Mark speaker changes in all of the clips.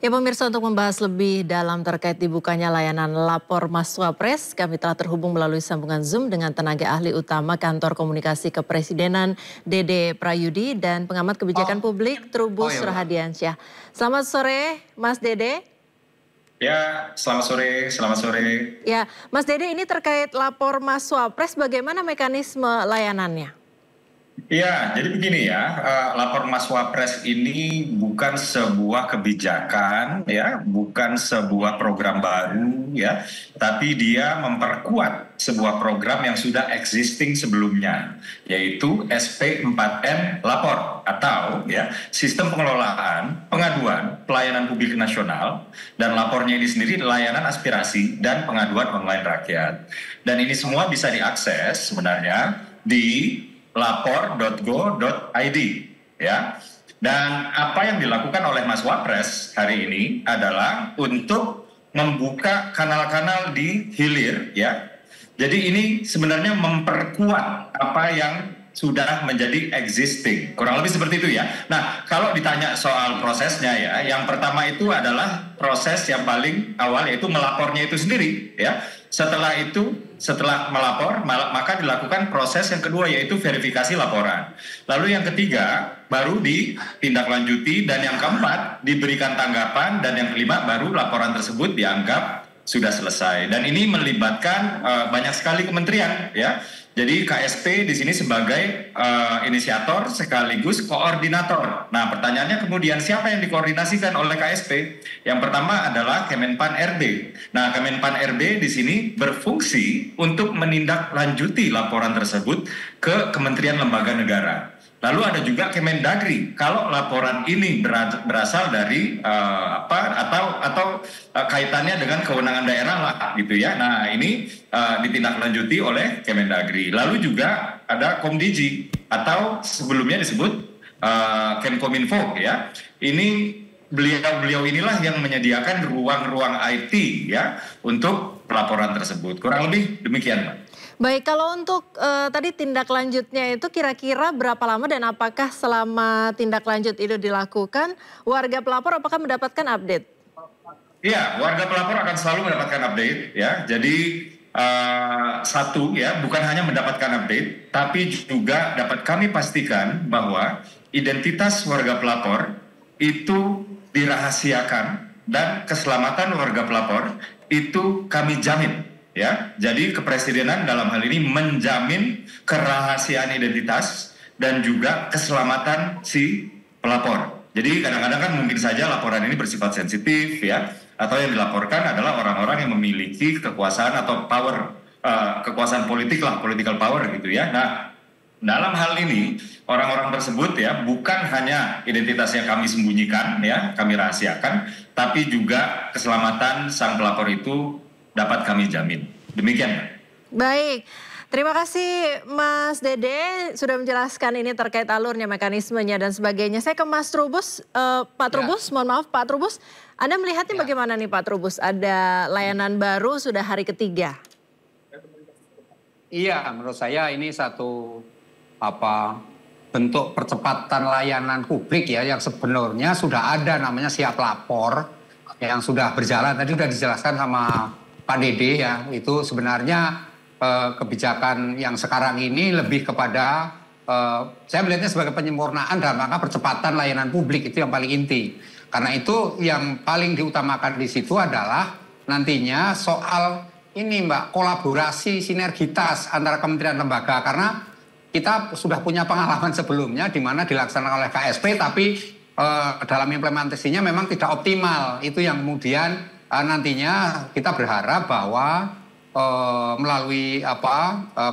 Speaker 1: Ya pemirsa, untuk membahas lebih dalam terkait dibukanya layanan lapor Mas Wapres, kami telah terhubung melalui sambungan Zoom dengan tenaga ahli utama Kantor Komunikasi Kepresidenan Dede Prayudi dan pengamat kebijakan publik Trubus Rahadiansyah. Selamat sore Mas Dede.
Speaker 2: Ya, selamat sore, selamat sore.
Speaker 1: Ya, Mas Dede, ini terkait lapor Mas Wapres, bagaimana mekanisme layanannya?
Speaker 2: Ya, jadi begini ya, lapor Mas Wapres ini bukan sebuah kebijakan, ya, bukan sebuah program baru, ya, tapi dia memperkuat sebuah program yang sudah existing sebelumnya, yaitu SP4M Lapor atau ya Sistem Pengelolaan Pengaduan Pelayanan Publik Nasional, dan lapornya ini sendiri layanan aspirasi dan pengaduan online rakyat. Dan ini semua bisa diakses sebenarnya di lapor.go.id, ya. Dan apa yang dilakukan oleh Mas Wapres hari ini adalah untuk membuka kanal-kanal di hilir, ya. Jadi ini sebenarnya memperkuat apa yang sudah menjadi existing, kurang lebih seperti itu ya. Nah, kalau ditanya soal prosesnya ya, yang pertama itu adalah proses yang paling awal, yaitu melapornya itu sendiri ya. Setelah itu, setelah melapor, maka dilakukan proses yang kedua, yaitu verifikasi laporan. Lalu yang ketiga, baru ditindaklanjuti, dan yang keempat, diberikan tanggapan, dan yang kelima, baru laporan tersebut dianggap sudah selesai. Dan ini melibatkan banyak sekali kementerian, ya. Jadi KSP di sini sebagai inisiator sekaligus koordinator. Nah, pertanyaannya kemudian siapa yang dikoordinasikan oleh KSP? Yang pertama adalah Kemenpan RB. Nah, Kemenpan RB di sini berfungsi untuk menindaklanjuti laporan tersebut ke kementerian lembaga negara. Lalu ada juga Kemendagri. Kalau laporan ini berasal dari atau kaitannya dengan kewenangan daerah lah, gitu ya. Nah, ini ditindaklanjuti oleh Kemendagri. Lalu juga ada Komdigi atau sebelumnya disebut Kemkominfo, ya. Ini beliau inilah yang menyediakan ruang-ruang IT ya untuk laporan tersebut. Kurang lebih demikian, Pak.
Speaker 1: Baik, kalau untuk tadi tindak lanjutnya itu kira-kira berapa lama dan apakah selama tindak lanjut itu dilakukan, warga pelapor apakah mendapatkan update?
Speaker 2: Iya, warga pelapor akan selalu mendapatkan update ya. Jadi satu ya, bukan hanya mendapatkan update, tapi juga dapat kami pastikan bahwa identitas warga pelapor itu dirahasiakan dan keselamatan warga pelapor itu kami jamin. Ya, jadi kepresidenan dalam hal ini menjamin kerahasiaan identitas dan juga keselamatan si pelapor. Jadi kadang-kadang kan mungkin saja laporan ini bersifat sensitif ya, atau yang dilaporkan adalah orang-orang yang memiliki kekuasaan atau power, kekuasaan politik lah, political power gitu ya. Nah, dalam hal ini orang-orang tersebut ya bukan hanya identitasnya kami sembunyikan ya, kami rahasiakan, tapi juga keselamatan sang pelapor itu dapat kami jamin. Demikian.
Speaker 1: Baik, terima kasih Mas Dede sudah menjelaskan ini terkait alurnya, mekanismenya dan sebagainya. Saya ke Mas Trubus, Pak Trubus, mohon maaf Pak Trubus. Anda melihatnya bagaimana nih Pak Trubus? Ada layanan baru sudah hari ketiga.
Speaker 3: Iya, menurut saya ini satu bentuk percepatan layanan publik ya, yang sebenarnya sudah ada namanya siap lapor yang sudah berjalan. Tadi sudah dijelaskan sama Pak Dede ya, itu sebenarnya kebijakan yang sekarang ini lebih kepada saya melihatnya sebagai penyempurnaan dalam rangka percepatan layanan publik, itu yang paling inti. Karena itu yang paling diutamakan di situ adalah nantinya soal ini Mbak, kolaborasi sinergitas antara kementerian lembaga, karena kita sudah punya pengalaman sebelumnya di mana dilaksanakan oleh KSP tapi dalam implementasinya memang tidak optimal. Itu yang kemudian nantinya kita berharap bahwa melalui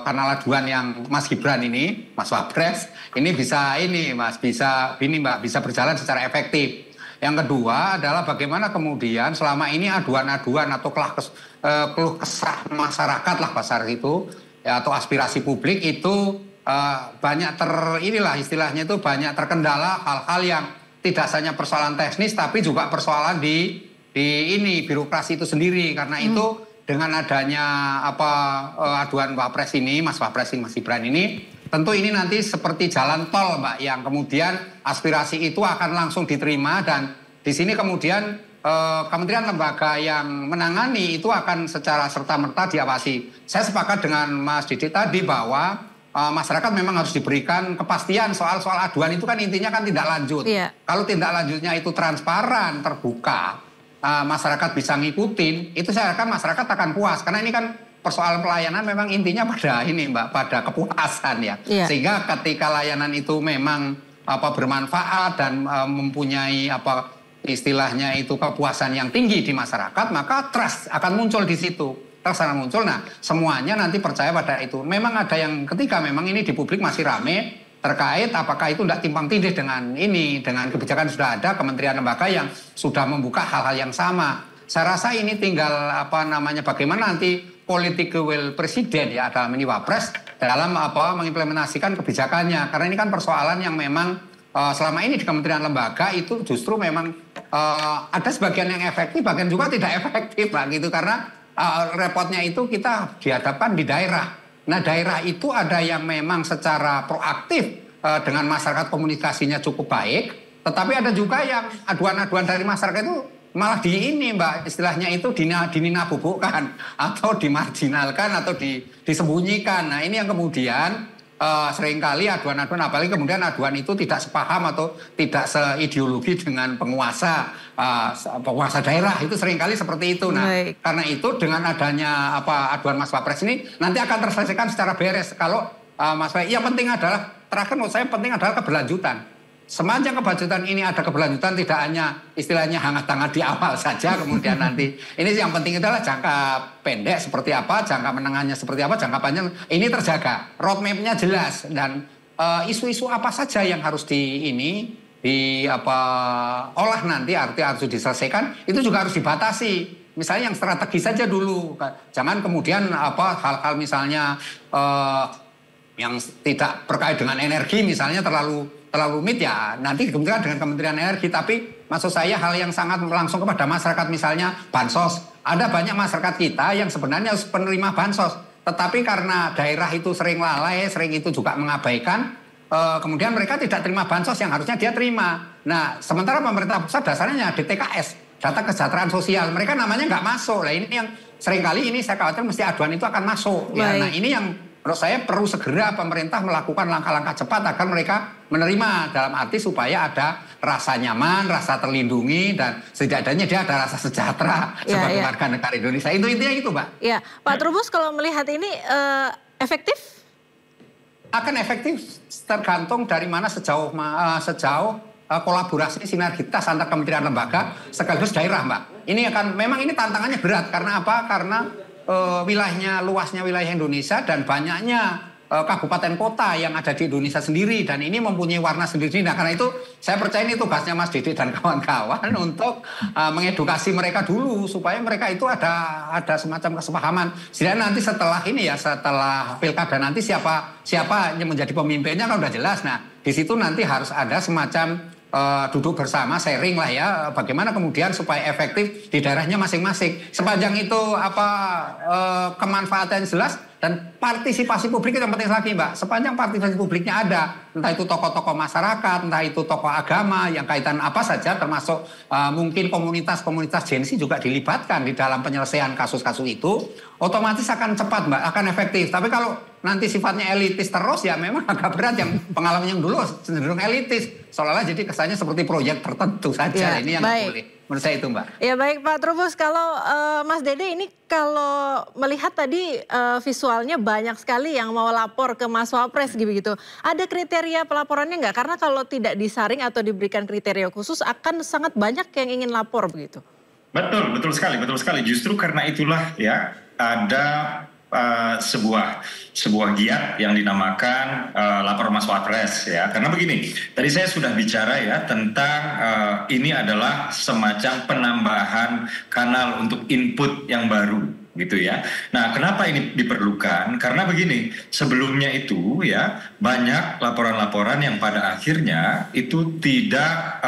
Speaker 3: kanal aduan yang Mas Gibran ini, Mas Wapres, ini bisa Mbak, bisa berjalan secara efektif. Yang kedua adalah bagaimana kemudian selama ini aduan-aduan atau keluh kesah masyarakat lah pasar itu ya, atau aspirasi publik itu banyak istilahnya itu banyak terkendala hal-hal yang tidak hanya persoalan teknis tapi juga persoalan di birokrasi itu sendiri. Karena itu dengan adanya aduan Wapres ini, Mas Wapres ini, Mas Gibran ini, tentu ini nanti seperti jalan tol Mbak, yang kemudian aspirasi itu akan langsung diterima, dan di sini kemudian kementerian lembaga yang menangani itu akan secara serta-merta diawasi. Saya sepakat dengan Mas Didik tadi bahwa masyarakat memang harus diberikan kepastian soal aduan itu kan intinya kan tindak lanjut. Iya. Kalau tindak lanjutnya itu transparan, terbuka, masyarakat bisa ngikutin, itu saya harapkan masyarakat akan puas. Karena ini kan persoalan pelayanan memang intinya pada ini Mbak, pada kepuasan ya. Iya. Sehingga ketika layanan itu memang bermanfaat dan mempunyai istilahnya itu kepuasan yang tinggi di masyarakat, maka trust akan muncul di situ. Trust akan muncul. Nah, semuanya nanti percaya pada itu. Memang ada yang ketika memang ini di publik masih rame terkait apakah itu tidak timpang tindih dengan ini, dengan kebijakan sudah ada kementerian lembaga yang sudah membuka hal-hal yang sama. Saya rasa ini tinggal bagaimana nanti political will presiden ya dalam ini Wapres dalam mengimplementasikan kebijakannya. Karena ini kan persoalan yang memang selama ini di kementerian lembaga itu justru memang ada sebagian yang efektif, bagian juga tidak efektif Pak gitu, karena repotnya itu kita dihadapkan di daerah. Nah daerah itu ada yang memang secara proaktif dengan masyarakat komunikasinya cukup baik, tetapi ada juga yang aduan-aduan dari masyarakat itu malah Mbak, istilahnya itu dinabubukkan atau dimarginalkan atau disembunyikan. Nah ini yang kemudian seringkali aduan-aduan, apalagi kemudian aduan itu tidak sepaham atau tidak seideologi dengan penguasa daerah, itu seringkali seperti itu. Nah, karena itu dengan adanya aduan Mas Wapres ini nanti akan terselesaikan secara beres. Kalau Mas Wapres, yang penting adalah terakhir menurut saya penting adalah keberlanjutan. Sepanjang keberlanjutan ini ada keberlanjutan, tidak hanya istilahnya hangat-hangat di awal saja, kemudian nanti ini yang penting adalah jangka pendek seperti apa, jangka menengahnya seperti apa, jangka panjang ini terjaga, roadmap-nya jelas, dan isu-isu apa saja yang harus olah nanti harus diselesaikan, itu juga harus dibatasi. Misalnya yang strategis saja dulu, jangan kemudian hal-hal misalnya yang tidak terkait dengan energi misalnya terlalu rumit ya, nanti kemudian dengan Kementerian Energi. Tapi maksud saya hal yang sangat langsung kepada masyarakat, misalnya bansos. Ada banyak masyarakat kita yang sebenarnya penerima bansos, tetapi karena daerah itu sering lalai, sering itu juga mengabaikan, kemudian mereka tidak terima bansos yang harusnya dia terima. Nah, sementara pemerintah pusat dasarnya DTKS, data kesejahteraan sosial, mereka namanya nggak masuk. Nah ini yang seringkali ini saya khawatir mesti aduan itu akan masuk. Ya. Nah ini yang menurut saya perlu segera pemerintah melakukan langkah-langkah cepat agar mereka menerima, dalam arti supaya ada rasa nyaman, rasa terlindungi, dan setidaknya dia ada rasa sejahtera sebagai warga negara Indonesia. Itu intinya itu, Mbak.
Speaker 1: Ya, Pak Trubus kalau melihat ini efektif?
Speaker 3: Akan efektif tergantung dari mana sejauh kolaborasi sinergitas antar kementerian lembaga sekaligus daerah, Mbak. Ini memang ini tantangannya berat karena apa? Karena luasnya wilayah Indonesia dan banyaknya kabupaten kota yang ada di Indonesia sendiri, dan ini mempunyai warna sendiri. Nah karena itu saya percaya ini tugasnya Mas Didik dan kawan-kawan untuk mengedukasi mereka dulu supaya mereka itu ada semacam kesepahaman. Sehingga nanti setelah pilkada nanti siapa yang menjadi pemimpinnya kan udah jelas. Nah di situ nanti harus ada semacam duduk bersama, sharing lah ya, bagaimana kemudian supaya efektif di daerahnya masing-masing. Sepanjang itu kemanfaatan jelas dan partisipasi publik itu yang penting lagi, Mbak. Sepanjang partisipasi publiknya ada, entah itu tokoh-tokoh masyarakat, entah itu tokoh agama yang kaitan apa saja, termasuk mungkin komunitas-komunitas Gen Z juga dilibatkan di dalam penyelesaian kasus-kasus itu, otomatis akan cepat, Mbak, akan efektif. Tapi kalau nanti sifatnya elitis terus ya memang agak berat. Yang pengalaman yang dulu cenderung elitis, seolah-olah jadi kesannya seperti proyek tertentu saja. Ya, ini yang nggak boleh. Menurut saya itu, Mbak.
Speaker 1: Ya baik Pak Trubus, kalau Mas Dede ini kalau melihat tadi visualnya banyak sekali yang mau lapor ke Mas Wapres gitu. Ada kriteria pelaporannya nggak? Karena kalau tidak disaring atau diberikan kriteria khusus akan sangat banyak yang ingin lapor begitu.
Speaker 2: Betul sekali. Justru karena itulah ya ada sebuah giat yang dinamakan lapor Mas Wapres ya. Karena begini, tadi saya sudah bicara ya tentang ini adalah semacam penambahan kanal untuk input yang baru gitu ya. Nah, kenapa ini diperlukan? Karena begini, sebelumnya itu ya banyak laporan-laporan yang pada akhirnya itu tidak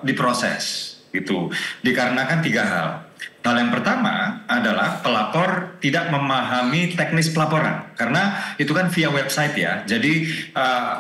Speaker 2: diproses gitu. Dikarenakan 3 hal. Hal yang pertama adalah pelapor tidak memahami teknis pelaporan, karena itu kan via website ya. Jadi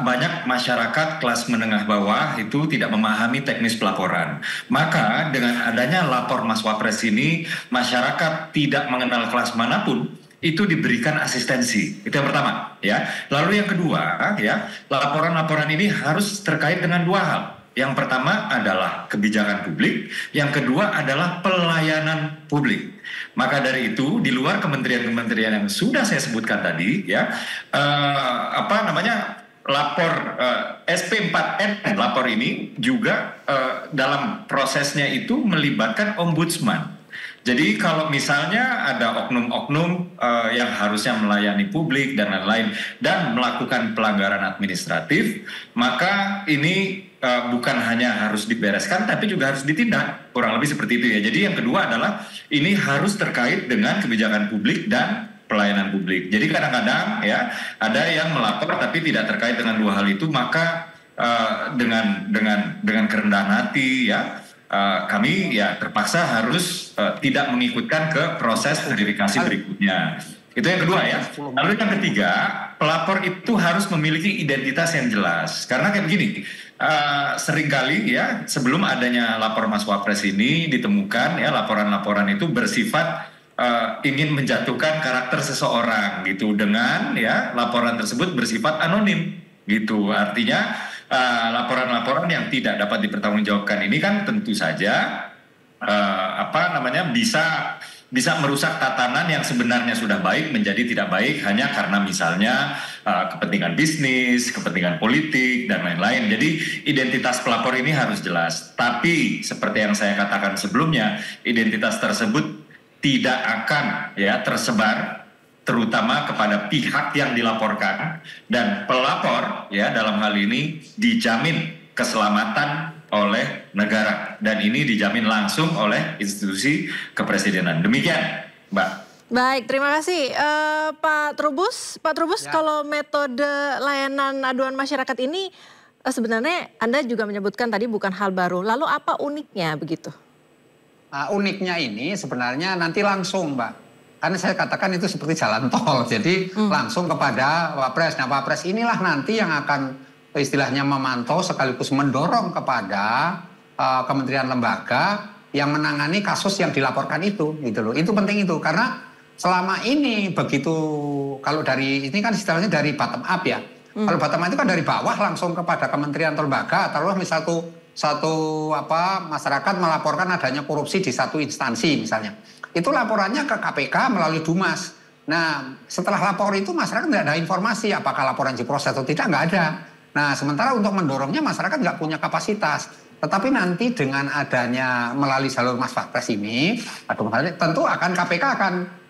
Speaker 2: banyak masyarakat kelas menengah bawah itu tidak memahami teknis pelaporan. Maka dengan adanya lapor Mas Wapres ini, masyarakat tidak mengenal kelas manapun itu diberikan asistensi. Itu yang pertama ya. Lalu yang kedua ya, laporan-laporan ini harus terkait dengan dua hal. Yang pertama adalah kebijakan publik, yang kedua adalah pelayanan publik. Maka dari itu, di luar kementerian-kementerian yang sudah saya sebutkan tadi, ya, lapor SP4N, lapor ini juga dalam prosesnya itu melibatkan ombudsman. Jadi kalau misalnya ada oknum-oknum yang harusnya melayani publik dan lain-lain dan melakukan pelanggaran administratif, maka ini bukan hanya harus dibereskan tapi juga harus ditindak, kurang lebih seperti itu ya. Jadi yang kedua adalah ini harus terkait dengan kebijakan publik dan pelayanan publik. Jadi kadang-kadang ya ada yang melapor tapi tidak terkait dengan dua hal itu, maka dengan kerendahan hati ya kami ya terpaksa harus tidak mengikutkan ke proses verifikasi berikutnya. Itu yang kedua ya. Lalu yang ketiga, pelapor itu harus memiliki identitas yang jelas. Karena kayak begini, seringkali ya sebelum adanya lapor Mas Wapres ini ditemukan ya laporan-laporan itu bersifat ingin menjatuhkan karakter seseorang gitu, dengan ya laporan tersebut bersifat anonim gitu. Artinya laporan-laporan yang tidak dapat dipertanggungjawabkan ini kan tentu saja bisa merusak tatanan yang sebenarnya sudah baik menjadi tidak baik hanya karena misalnya kepentingan bisnis, kepentingan politik dan lain-lain. Jadi identitas pelapor ini harus jelas. Tapi seperti yang saya katakan sebelumnya, identitas tersebut tidak akan ya tersebar terutama kepada pihak yang dilaporkan, dan pelapor ya dalam hal ini dijamin keselamatan oleh negara dan ini dijamin langsung oleh institusi kepresidenan. Demikian, Mbak.
Speaker 1: Baik, terima kasih Pak Trubus. Pak Trubus, ya. Kalau metode layanan aduan masyarakat ini sebenarnya Anda juga menyebutkan tadi bukan hal baru. Lalu apa uniknya begitu?
Speaker 3: Uniknya ini sebenarnya nanti langsung, Mbak. Karena saya katakan itu seperti jalan tol, jadi langsung kepada Wapres. Nah, Wapres inilah nanti yang akan istilahnya memantau sekaligus mendorong kepada kementerian lembaga yang menangani kasus yang dilaporkan itu, gitu loh. Itu penting itu, karena selama ini begitu, kalau dari ini kan istilahnya dari bottom up ya. Kalau bottom up itu kan dari bawah langsung kepada kementerian atau lembaga. Taruhlah misal masyarakat melaporkan adanya korupsi di satu instansi misalnya. Itu laporannya ke KPK melalui Dumas. Nah, setelah lapor itu masyarakat tidak ada informasi apakah laporan diproses atau tidak, nggak ada. Nah, sementara untuk mendorongnya masyarakat nggak punya kapasitas. Tetapi nanti dengan adanya melalui jalur Mas Wapres ini, tentu akan KPK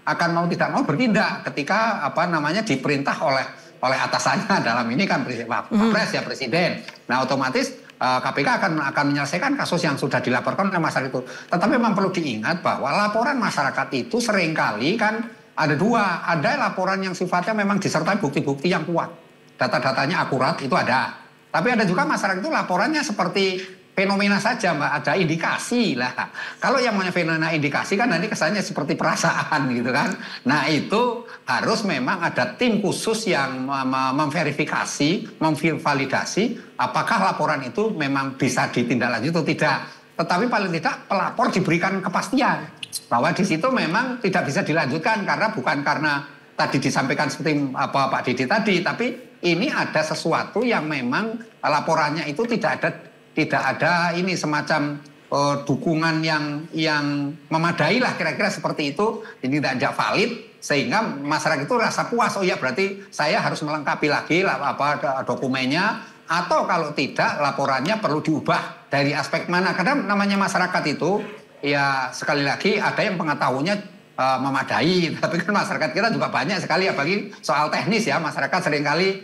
Speaker 3: akan mau tidak mau bertindak ketika diperintah oleh atasannya, dalam ini kan Wapres ya Presiden. Nah, otomatis KPK akan menyelesaikan kasus yang sudah dilaporkan oleh masyarakat itu. Tetapi memang perlu diingat bahwa laporan masyarakat itu seringkali kan ada dua. Ada laporan yang sifatnya memang disertai bukti-bukti yang kuat. Data-datanya akurat, itu ada. Tapi ada juga masyarakat itu laporannya seperti fenomena saja, Mbak. Ada indikasi lah. Kalau yang namanya fenomena indikasi kan nanti kesannya seperti perasaan gitu kan. Nah, itu harus memang ada tim khusus yang memverifikasi, memvalidasi apakah laporan itu memang bisa ditindaklanjuti atau tidak. Tetapi paling tidak pelapor diberikan kepastian bahwa di situ memang tidak bisa dilanjutkan bukan karena tadi disampaikan seperti Pak Didi tadi, tapi ini ada sesuatu yang memang laporannya itu tidak ada ini semacam dukungan yang memadai lah, kira-kira seperti itu. Ini tidak valid sehingga masyarakat itu rasa puas. Oh ya, berarti saya harus melengkapi lagi dokumennya, atau kalau tidak laporannya perlu diubah dari aspek mana. Karena namanya masyarakat itu ya sekali lagi ada yang pengetahuannya memadai, tapi kan masyarakat kita juga banyak sekali, apalagi soal teknis ya. Masyarakat seringkali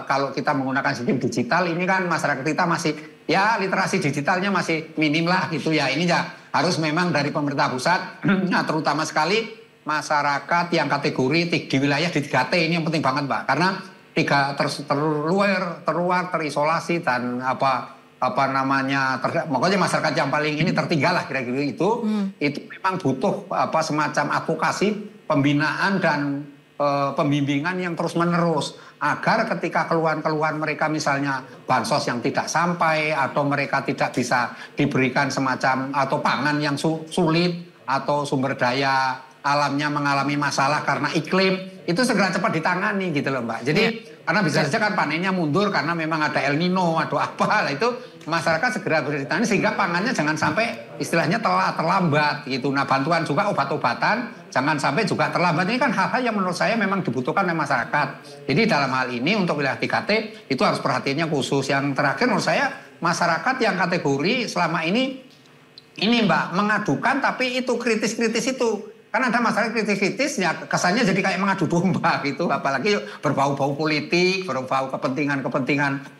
Speaker 3: kalau kita menggunakan sistem digital ini kan masyarakat kita masih ya literasi digitalnya masih minim lah gitu ya. Ini ya harus memang dari pemerintah pusat, nah terutama sekali masyarakat yang kategori di wilayah di 3T ini yang penting banget, Mbak, karena terluar, terisolasi dan pokoknya masyarakat yang paling ini tertinggal lah kira-kira itu memang butuh semacam advokasi, pembinaan dan pembimbingan yang terus-menerus agar ketika keluhan-keluhan mereka misalnya bansos yang tidak sampai atau mereka tidak bisa diberikan semacam atau pangan yang sulit atau sumber daya alamnya mengalami masalah karena iklim, itu segera cepat ditangani gitu loh Mbak. Jadi karena bisa saja kan panennya mundur karena memang ada El Nino atau apa lah, itu masyarakat segera ditangani sehingga pangannya jangan sampai istilahnya terlambat gitu. Nah bantuan juga obat-obatan jangan sampai juga terlambat. Ini kan hal-hal yang menurut saya memang dibutuhkan oleh masyarakat. Jadi dalam hal ini untuk wilayah 3T itu harus perhatiannya khusus. Yang terakhir menurut saya masyarakat yang kategori selama ini Mbak mengadukan tapi itu kritis-kritis itu. Kan ada masalah kritis-kritis ya kesannya jadi kayak mengadu domba gitu. Apalagi berbau-bau politik, berbau kepentingan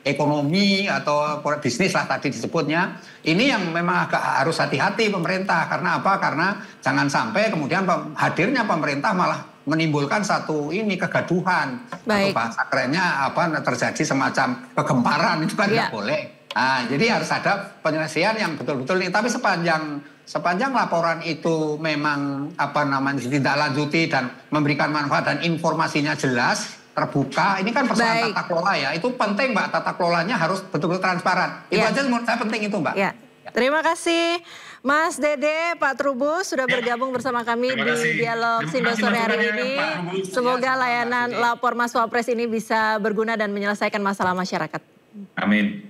Speaker 3: ekonomi atau bisnis lah tadi disebutnya. Ini yang memang agak harus hati-hati pemerintah. Karena apa? Karena jangan sampai kemudian hadirnya pemerintah malah menimbulkan satu kegaduhan. Atau bahasa kerennya terjadi semacam kegemparan, itu kan tidak boleh. Nah, jadi harus ada penyelesaian yang betul-betul ini. Tapi sepanjang laporan itu memang ditindaklanjuti dan memberikan manfaat dan informasinya jelas, terbuka, ini kan persoalan tata kelola ya. Itu penting Mbak, tata kelolanya harus betul-betul transparan. Itu aja menurut saya penting itu Mbak.
Speaker 1: Ya. Terima kasih Mas Dede, Pak Trubus sudah bergabung bersama kami di Dialog Sindo sore hari ini. Semoga layanan lapor Mas Wapres ini bisa berguna dan menyelesaikan masalah masyarakat.
Speaker 2: Amin.